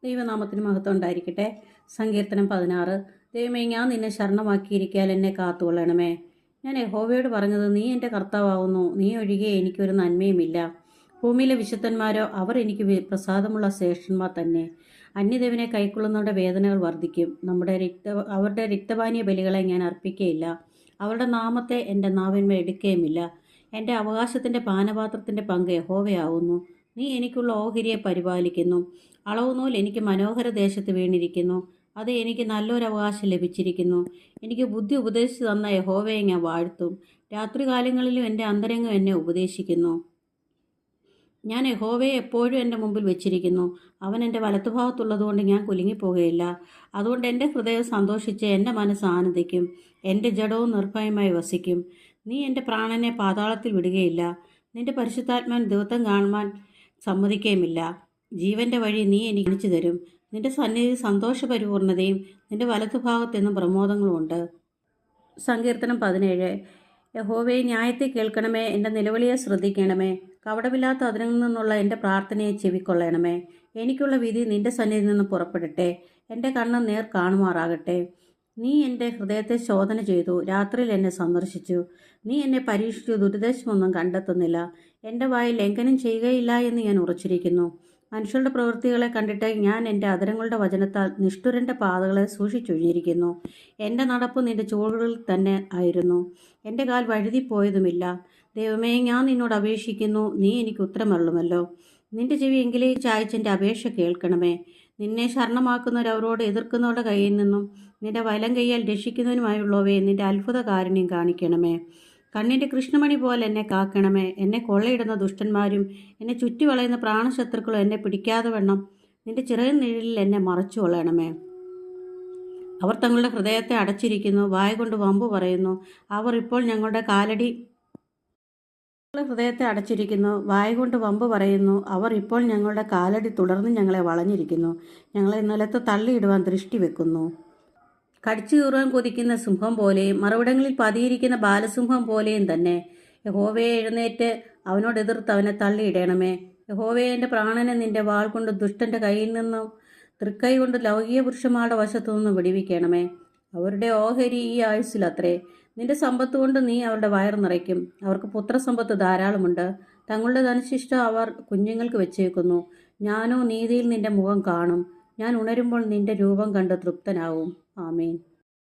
ദൈവനാമത്തിന് മഹത്വം ഉണ്ടായിരിക്കട്ടെ. സങ്കീർത്തനം 16. ദൈവമേ, ഞാൻ നിന്നെ ശരണമാക്കിയിരിക്കാൽ എന്നെ കാത്തുകൊള്ളണമേ. ഞാൻ യഹോവയോട് പറഞ്ഞത്, നീ എൻ്റെ കർത്താവാകുന്നു, നീ ഒഴികെ എനിക്കൊരു നന്മയുമില്ല. ഭൂമിയിലെ വിശുദ്ധന്മാരോ, അവർ എനിക്ക് പ്രസാദമുള്ള ശ്രേഷ്ഠന്മാർ തന്നെ. അന്യദേവനെ കൈക്കൊള്ളുന്നവരുടെ വേദനകൾ വർദ്ധിക്കും. അവരുടെ രക്തപാനീയ ബലികളെ ഞാൻ അർപ്പിക്കുകയില്ല. അവരുടെ നാമത്തെ എൻ്റെ നാവിന്മേൽ എടുക്കുകയുമില്ല. എൻ്റെ അവകാശത്തിൻ്റെ പാനപാത്രത്തിൻ്റെ പങ്ക് യഹോവയാകുന്നു. നീ എനിക്കുള്ള ഓഹരിയെ പരിപാലിക്കുന്നു. അളവുനൂൽ എനിക്ക് മനോഹര ദേശത്ത് വീണിരിക്കുന്നു. അത് എനിക്ക് നല്ലൊരു അവകാശം ലഭിച്ചിരിക്കുന്നു. എനിക്ക് ബുദ്ധി ഉപദേശിച്ചു തന്ന യഹോവയെ ഞാൻ വാഴ്ത്തും. രാത്രികാലങ്ങളിലും എൻ്റെ അന്തരംഗം എന്നെ ഉപദേശിക്കുന്നു. ഞാൻ യഹോവയെ എപ്പോഴും എൻ്റെ മുമ്പിൽ വെച്ചിരിക്കുന്നു. അവൻ എൻ്റെ വലത്തുഭാഗത്തുള്ളതുകൊണ്ട് ഞാൻ കുലുങ്ങിപ്പോകുകയില്ല. അതുകൊണ്ട് എൻ്റെ ഹൃദയം സന്തോഷിച്ച് എൻ്റെ മനസ്സ് ആനന്ദിക്കും. എൻ്റെ ജഡവും നിർഭയമായി വസിക്കും. നീ എൻ്റെ പ്രാണനെ പാതാളത്തിൽ വിടുകയില്ല. നിന്റെ പരിശുദ്ധാത്മാൻ ദിവസം കാണുവാൻ സമ്മതിക്കുകയുമില്ല. ജീവൻ്റെ വഴി നീ എനിക്ക് കാണിച്ചു തരും. നിന്റെ സന്നിധി സന്തോഷപരിപൂർണതയും നിന്റെ വലത്തുഭാഗത്തെന്നും പ്രമോദങ്ങളുമുണ്ട്. സങ്കീർത്തനം 17. യഹോവേ, ന്യായത്തെ കേൾക്കണമേ, എൻ്റെ നിലവിളിയെ ശ്രദ്ധിക്കണമേ. കപടമില്ലാത്ത അതിൽ നിന്നുള്ള എൻ്റെ പ്രാർത്ഥനയെ ചെവിക്കൊള്ളണമേ. എനിക്കുള്ള വിധി നിന്റെ സന്നിധിയിൽ നിന്ന് പുറപ്പെടട്ടെ. എൻ്റെ കണ്ണ് നേർ കാണുമാറാകട്ടെ. നീ എൻ്റെ ഹൃദയത്തെ ശോധന ചെയ്തു, രാത്രിയിൽ എന്നെ സന്ദർശിച്ചു. നീ എന്നെ പരീക്ഷിച്ചു, ദുരുദ്ദേശമൊന്നും കണ്ടെത്തുന്നില്ല. എൻ്റെ വായിൽ ലംഘനം ചെയ്യുകയില്ല എന്ന് ഞാൻ ഉറച്ചിരിക്കുന്നു. മനുഷ്യരുടെ പ്രവൃത്തികളെ കണ്ടിട്ട് ഞാൻ എൻ്റെ അധരങ്ങളുടെ വചനത്താൽ നിഷ്ഠുരൻ്റെ പാതകളെ സൂക്ഷിച്ചൊഴിഞ്ഞിരിക്കുന്നു. എൻ്റെ നടപ്പ് നിൻ്റെ ചുവടുകളിൽ തന്നെ ആയിരുന്നു. എൻ്റെ കാൽ വഴുതിപ്പോയതുമില്ല. ദൈവമേ, ഞാൻ നിന്നോട് അപേക്ഷിക്കുന്നു, നീ എനിക്ക് ഉത്തരമരുളുമല്ലോ. നിന്റെ ചെവി എങ്കിലേക്ക് ചായ്ച്ച് എൻ്റെ അപേക്ഷ കേൾക്കണമേ. നിന്നെ ശരണമാക്കുന്നവരവരോട് എതിർക്കുന്നവരുടെ കയ്യിൽ നിന്നും നിന്റെ വലം കൈയാൽ രക്ഷിക്കുന്നതിനുമായുള്ളവയെ നിന്റെ അത്ഭുത കാരുണ്യം കാണിക്കണമേ. കണ്ണിൻ്റെ കൃഷ്ണമണി പോലെ എന്നെ കാക്കണമേ. എന്നെ കൊള്ളയിടുന്ന ദുഷ്ടന്മാരും എന്നെ ചുറ്റിവളയുന്ന പ്രാണശത്രുക്കളും എന്നെ പിടിക്കാതെ വണ്ണം നിന്റെ ചിറകിൻ നിഴലിൽ എന്നെ മറച്ചു കൊള്ളണമേ. അവർ തങ്ങളുടെ ഹൃദയത്തെ അടച്ചിരിക്കുന്നു, വായ കൊണ്ട് വമ്പ് പറയുന്നു. അവർ ഇപ്പോൾ ഞങ്ങളുടെ കാലടി ഹൃദയത്തെ അടച്ചിരിക്കുന്നു, വായ കൊണ്ട് വമ്പ് പറയുന്നു. അവർ ഇപ്പോൾ ഞങ്ങളുടെ കാലടി തുടർന്ന് ഞങ്ങളെ വളഞ്ഞിരിക്കുന്നു. ഞങ്ങളെ നിലത്ത് തള്ളിയിടുവാൻ ദൃഷ്ടി വെക്കുന്നു. കടിച്ചു കീറുവാൻ കൊതിക്കുന്ന സിംഹം പോലെയും മറുവിടങ്ങളിൽ പതിയിരിക്കുന്ന ബാലസിംഹം പോലെയും തന്നെ. യഹോവയെ, എഴുന്നേറ്റ് അവനോട് എതിർത്ത് അവനെ തള്ളിയിടണമേ. യഹോവയെ, എൻ്റെ പ്രാണനെ നിന്റെ വാൾ കൊണ്ട് ദുഷ്ടൻ്റെ കയ്യിൽ നിന്നും തൃക്കൈ കൊണ്ട് ലൗകിക പുരുഷന്മാരുടെ വശത്തു നിന്നും വിടിവിക്കണമേ. അവരുടെ ഓഹരി ഈ ആയുസ്സിലത്രേ. നിന്റെ സമ്പത്ത് കൊണ്ട് നീ അവരുടെ വയർ നിറയ്ക്കും. അവർക്ക് പുത്രസമ്പത്ത് ധാരാളമുണ്ട്. തങ്ങളുടെ ധനശിഷ്ട അവർ കുഞ്ഞുങ്ങൾക്ക് വെച്ചേക്കുന്നു. ഞാനോ നീതിയിൽ നിന്റെ മുഖം കാണും. ഞാൻ ഉണരുമ്പോൾ നിന്റെ രൂപം കണ്ട് തൃപ്തനാവും. ആമേൻ.